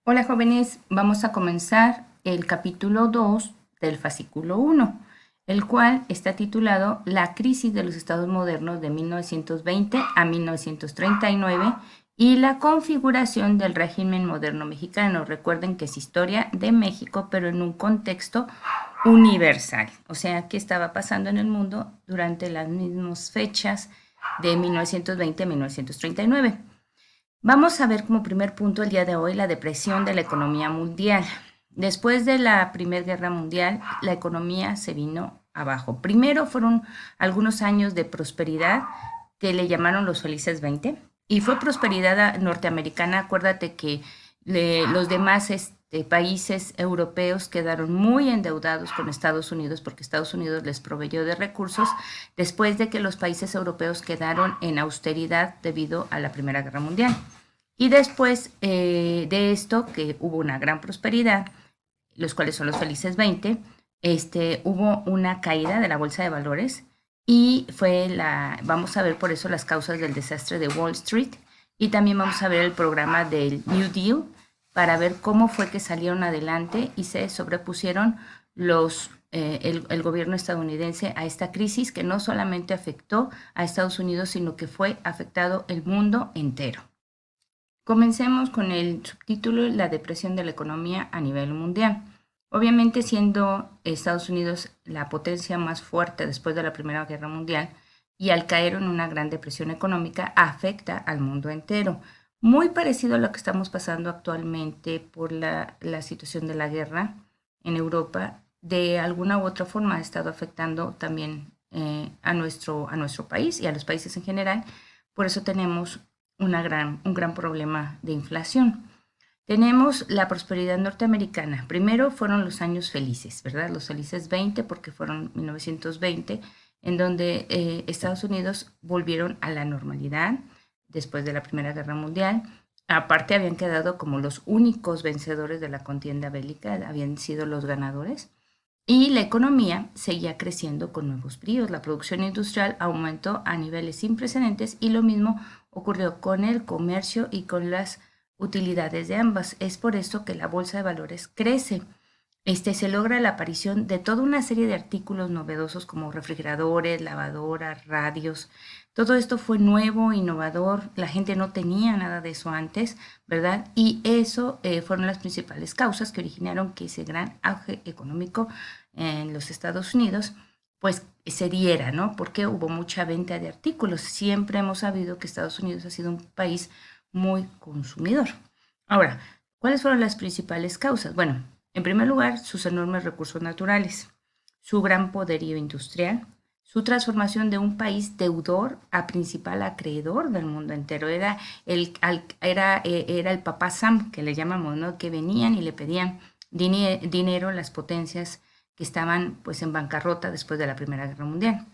Hola jóvenes, vamos a comenzar el capítulo 2 del fascículo 1, el cual está titulado La crisis de los estados modernos de 1920 a 1939 y la configuración del régimen moderno mexicano. Recuerden que es historia de México, pero en un contexto universal, o sea, qué estaba pasando en el mundo durante las mismas fechas de 1920 a 1939. Vamos a ver como primer punto el día de hoy la depresión de la economía mundial. Después de la Primera Guerra Mundial, la economía se vino abajo. Primero fueron algunos años de prosperidad que le llamaron los felices 20 y fue prosperidad norteamericana. Acuérdate que los demás países europeos quedaron muy endeudados con Estados Unidos porque Estados Unidos les proveyó de recursos después de que los países europeos quedaron en austeridad debido a la Primera Guerra Mundial. Y después de esto, que hubo una gran prosperidad, los cuales son los felices 20, hubo una caída de la bolsa de valores y vamos a ver por eso las causas del desastre de Wall Street y también vamos a ver el programa del New Deal para ver cómo fue que salieron adelante y se sobrepusieron el gobierno estadounidense a esta crisis que no solamente afectó a Estados Unidos, sino que fue afectado el mundo entero. Comencemos con el subtítulo La depresión de la economía a nivel mundial. Obviamente siendo Estados Unidos la potencia más fuerte después de la Primera Guerra Mundial y al caer en una gran depresión económica afecta al mundo entero. Muy parecido a lo que estamos pasando actualmente por la situación de la guerra en Europa, de alguna u otra forma ha estado afectando también a nuestro país y a los países en general. Por eso tenemos un gran problema de inflación. Tenemos la prosperidad norteamericana. Primero fueron los años felices, ¿verdad? Los felices 20, porque fueron 1920, en donde Estados Unidos volvieron a la normalidad después de la Primera Guerra Mundial. Aparte habían quedado como los únicos vencedores de la contienda bélica, habían sido los ganadores. Y la economía seguía creciendo con nuevos bríos. La producción industrial aumentó a niveles sin precedentes y lo mismo ocurrió con el comercio y con las utilidades de ambas. Es por esto que la bolsa de valores crece. Se logra la aparición de toda una serie de artículos novedosos como refrigeradores, lavadoras, radios. Todo esto fue nuevo, innovador, la gente no tenía nada de eso antes, ¿verdad? Y eso fueron las principales causas que originaron que ese gran auge económico en los Estados Unidos pues se diera, ¿no? Porque hubo mucha venta de artículos. Siempre hemos sabido que Estados Unidos ha sido un país muy consumidor. Ahora, ¿cuáles fueron las principales causas? Bueno, en primer lugar, sus enormes recursos naturales, su gran poderío industrial, su transformación de un país deudor a principal acreedor del mundo entero. Era el papá Sam, que le llamamos, ¿no? Que venían y le pedían dinero a las potencias que estaban pues en bancarrota después de la Primera Guerra Mundial.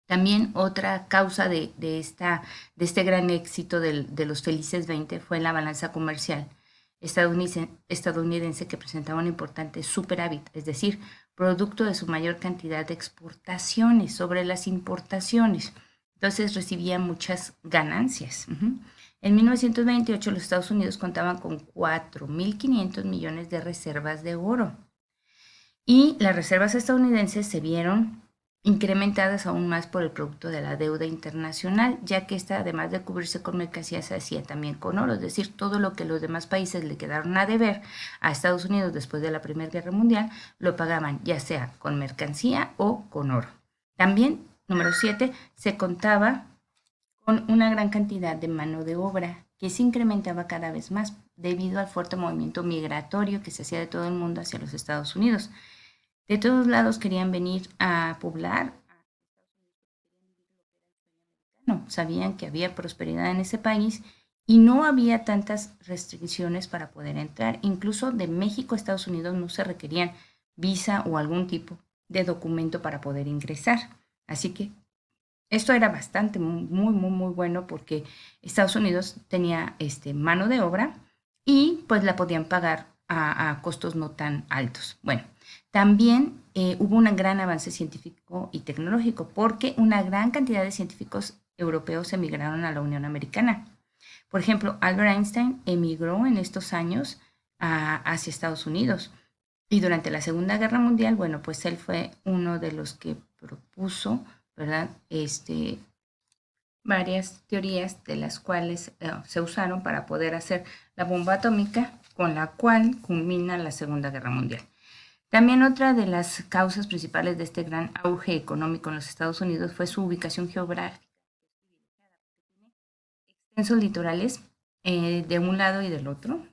También otra causa de este gran éxito de los felices 20 fue la balanza comercial estadounidense que presentaba un importante superávit, es decir, producto de su mayor cantidad de exportaciones sobre las importaciones. Entonces recibía muchas ganancias. En 1928 los Estados Unidos contaban con 4.500 millones de reservas de oro y las reservas estadounidenses se vieron incrementadas aún más por el producto de la deuda internacional, ya que esta, además de cubrirse con mercancías, se hacía también con oro, es decir, todo lo que los demás países le quedaron a deber a Estados Unidos después de la Primera Guerra Mundial, lo pagaban ya sea con mercancía o con oro. También, número 7, se contaba con una gran cantidad de mano de obra que se incrementaba cada vez más debido al fuerte movimiento migratorio que se hacía de todo el mundo hacia los Estados Unidos. De todos lados querían venir a poblar. No, sabían que había prosperidad en ese país y no había tantas restricciones para poder entrar. Incluso de México a Estados Unidos no se requerían visa o algún tipo de documento para poder ingresar. Así que esto era bastante, muy bueno porque Estados Unidos tenía mano de obra y pues la podían pagar a costos no tan altos. Bueno, también hubo un gran avance científico y tecnológico porque una gran cantidad de científicos europeos emigraron a la Unión Americana. Por ejemplo, Albert Einstein emigró en estos años hacia Estados Unidos. Y durante la Segunda Guerra Mundial, bueno, pues él fue uno de los que propuso, ¿verdad? Varias teorías de las cuales se usaron para poder hacer la bomba atómica con la cual culmina la Segunda Guerra Mundial. También otra de las causas principales de este gran auge económico en los Estados Unidos fue su ubicación geográfica, extensos litorales de un lado y del otro,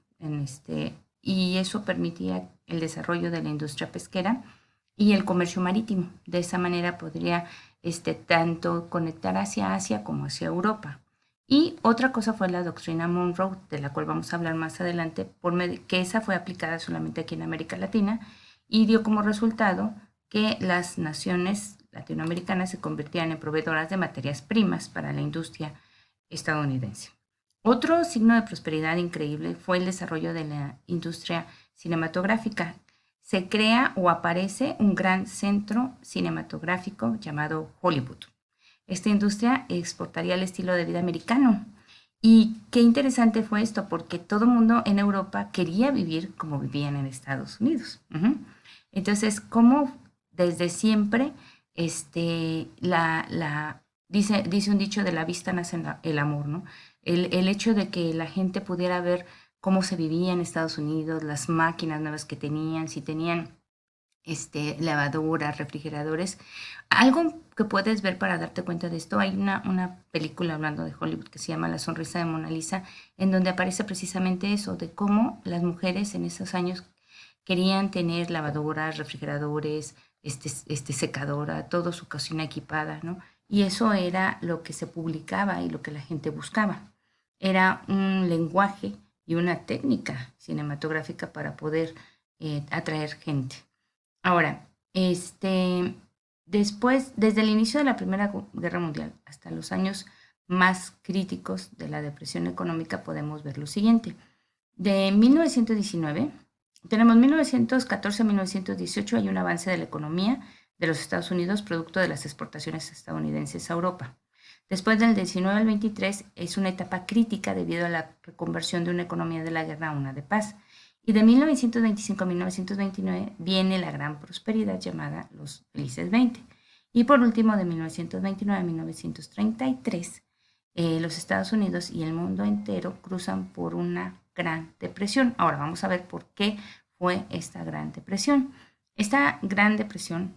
y eso permitía el desarrollo de la industria pesquera y el comercio marítimo. De esa manera podría tanto conectar hacia Asia como hacia Europa. Y otra cosa fue la doctrina Monroe, de la cual vamos a hablar más adelante, que esa fue aplicada solamente aquí en América Latina y dio como resultado que las naciones latinoamericanas se convertían en proveedoras de materias primas para la industria estadounidense. Otro signo de prosperidad increíble fue el desarrollo de la industria cinematográfica. Se crea o aparece un gran centro cinematográfico llamado Hollywood. Esta industria exportaría el estilo de vida americano. Y qué interesante fue esto, porque todo el mundo en Europa quería vivir como vivían en Estados Unidos. Entonces, como desde siempre, dice un dicho, de la vista nace el amor, ¿no? El hecho de que la gente pudiera ver cómo se vivía en Estados Unidos, las máquinas nuevas que tenían, si tenían lavadoras, refrigeradores. Algo que puedes ver para darte cuenta de esto, hay una película hablando de Hollywood que se llama La sonrisa de Mona Lisa, en donde aparece precisamente eso, de cómo las mujeres en esos años querían tener lavadoras, refrigeradores, secadora, toda su cocina equipada, ¿no? Y eso era lo que se publicaba y lo que la gente buscaba. Era un lenguaje y una técnica cinematográfica para poder atraer gente. Ahora, después, desde el inicio de la Primera Guerra Mundial hasta los años más críticos de la depresión económica, podemos ver lo siguiente. De 1919, tenemos 1914 a 1918, hay un avance de la economía de los Estados Unidos producto de las exportaciones estadounidenses a Europa. Después del 19 al 23 es una etapa crítica debido a la reconversión de una economía de la guerra a una de paz. Y de 1925 a 1929 viene la gran prosperidad llamada los felices 20. Y por último, de 1929 a 1933, los Estados Unidos y el mundo entero cruzan por una gran depresión. Ahora vamos a ver por qué fue esta gran depresión. Esta gran depresión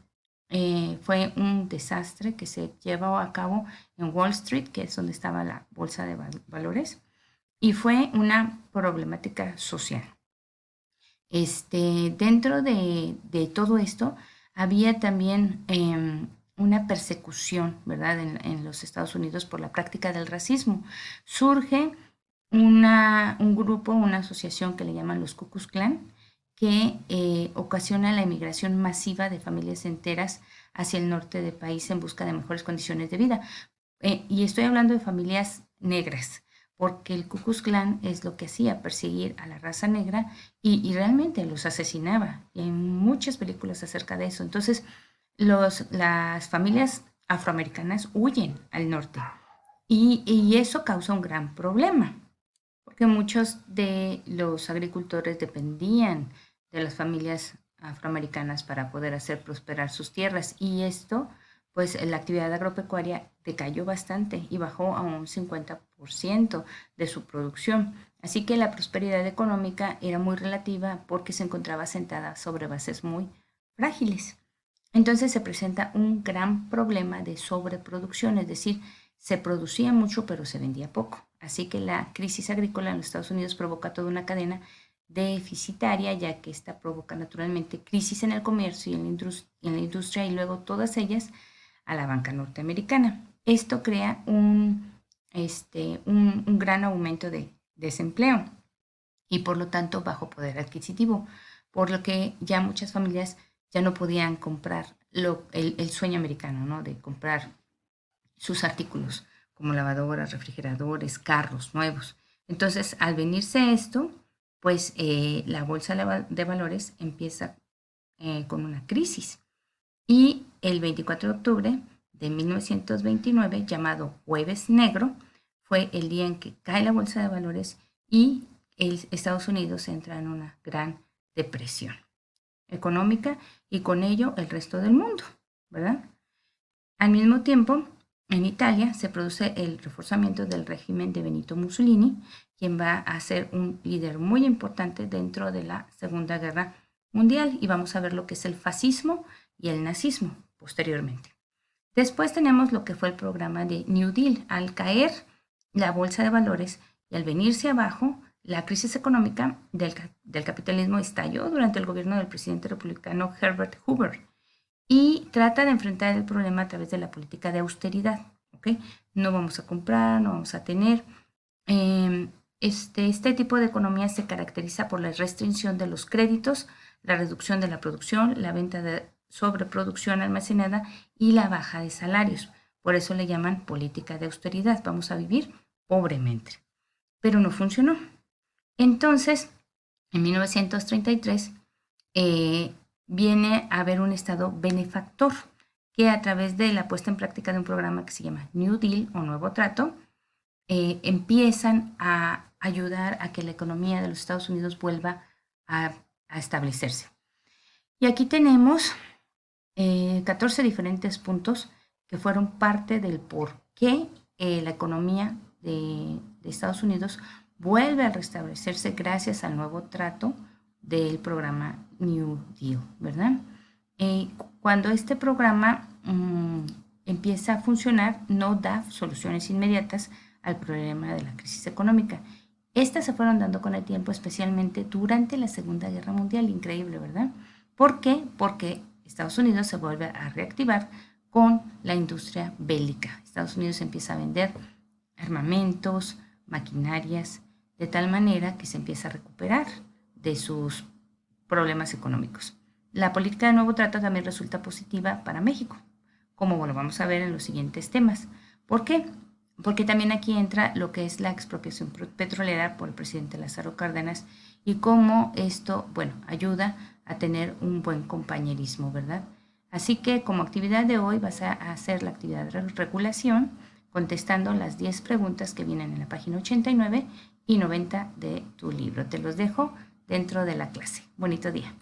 fue un desastre que se llevó a cabo en Wall Street, que es donde estaba la bolsa de valores, y fue una problemática social. Dentro de todo esto había también una persecución, ¿verdad?, en los Estados Unidos por la práctica del racismo. Surge un grupo, una asociación que le llaman los Ku Klux Klan, que ocasiona la emigración masiva de familias enteras hacia el norte del país en busca de mejores condiciones de vida. Y estoy hablando de familias negras, porque el Ku Klux Klan es lo que hacía, perseguir a la raza negra y realmente los asesinaba. Y hay muchas películas acerca de eso. Entonces, las familias afroamericanas huyen al norte y eso causa un gran problema, porque muchos de los agricultores dependían de las familias afroamericanas para poder hacer prosperar sus tierras y esto, pues la actividad agropecuaria decayó bastante y bajó a un 50% de su producción. Así que la prosperidad económica era muy relativa porque se encontraba sentada sobre bases muy frágiles. Entonces se presenta un gran problema de sobreproducción, es decir, se producía mucho pero se vendía poco. Así que la crisis agrícola en los Estados Unidos provoca toda una cadena deficitaria, ya que esta provoca naturalmente crisis en el comercio y en la industria y luego todas ellas a la banca norteamericana. Esto crea un gran aumento de desempleo y por lo tanto bajo poder adquisitivo, por lo que ya muchas familias ya no podían comprar el sueño americano, ¿no? De comprar sus artículos como lavadoras, refrigeradores, carros nuevos. Entonces, al venirse esto, pues la bolsa de valores empieza con una crisis. Y el 24 de octubre de 1929, llamado Jueves Negro, fue el día en que cae la bolsa de valores y Estados Unidos entra en una gran depresión económica y con ello el resto del mundo, ¿verdad? Al mismo tiempo, en Italia se produce el reforzamiento del régimen de Benito Mussolini, quien va a ser un líder muy importante dentro de la Segunda Guerra Mundial, y vamos a ver lo que es el fascismo y el nazismo posteriormente. Después tenemos lo que fue el programa de New Deal. Al caer la bolsa de valores y al venirse abajo, la crisis económica del capitalismo estalló durante el gobierno del presidente republicano Herbert Hoover y trata de enfrentar el problema a través de la política de austeridad. ¿Okay? No vamos a comprar, no vamos a tener. Este tipo de economía se caracteriza por la restricción de los créditos, la reducción de la producción, la venta de sobreproducción almacenada y la baja de salarios. Por eso le llaman política de austeridad. Vamos a vivir pobremente. Pero no funcionó. Entonces, en 1933, viene a haber un Estado benefactor que a través de la puesta en práctica de un programa que se llama New Deal o Nuevo Trato, empiezan a ayudar a que la economía de los Estados Unidos vuelva a establecerse. Y aquí tenemos 14 diferentes puntos que fueron parte del por qué la economía de Estados Unidos vuelve a restablecerse gracias al nuevo trato del programa New Deal, ¿verdad? Cuando este programa empieza a funcionar, no da soluciones inmediatas al problema de la crisis económica. Estas se fueron dando con el tiempo, especialmente durante la Segunda Guerra Mundial. Increíble, ¿verdad? ¿Por qué? Porque Estados Unidos se vuelve a reactivar con la industria bélica. Estados Unidos empieza a vender armamentos, maquinarias, de tal manera que se empieza a recuperar de sus problemas económicos. La política de nuevo trato también resulta positiva para México, como lo vamos a ver en los siguientes temas. ¿Por qué? Porque también aquí entra lo que es la expropiación petrolera por el presidente Lázaro Cárdenas y cómo esto, bueno, ayuda a tener un buen compañerismo, ¿verdad? Así que como actividad de hoy vas a hacer la actividad de regulación contestando las 10 preguntas que vienen en la página 89 y 90 de tu libro. Te los dejo dentro de la clase. Bonito día.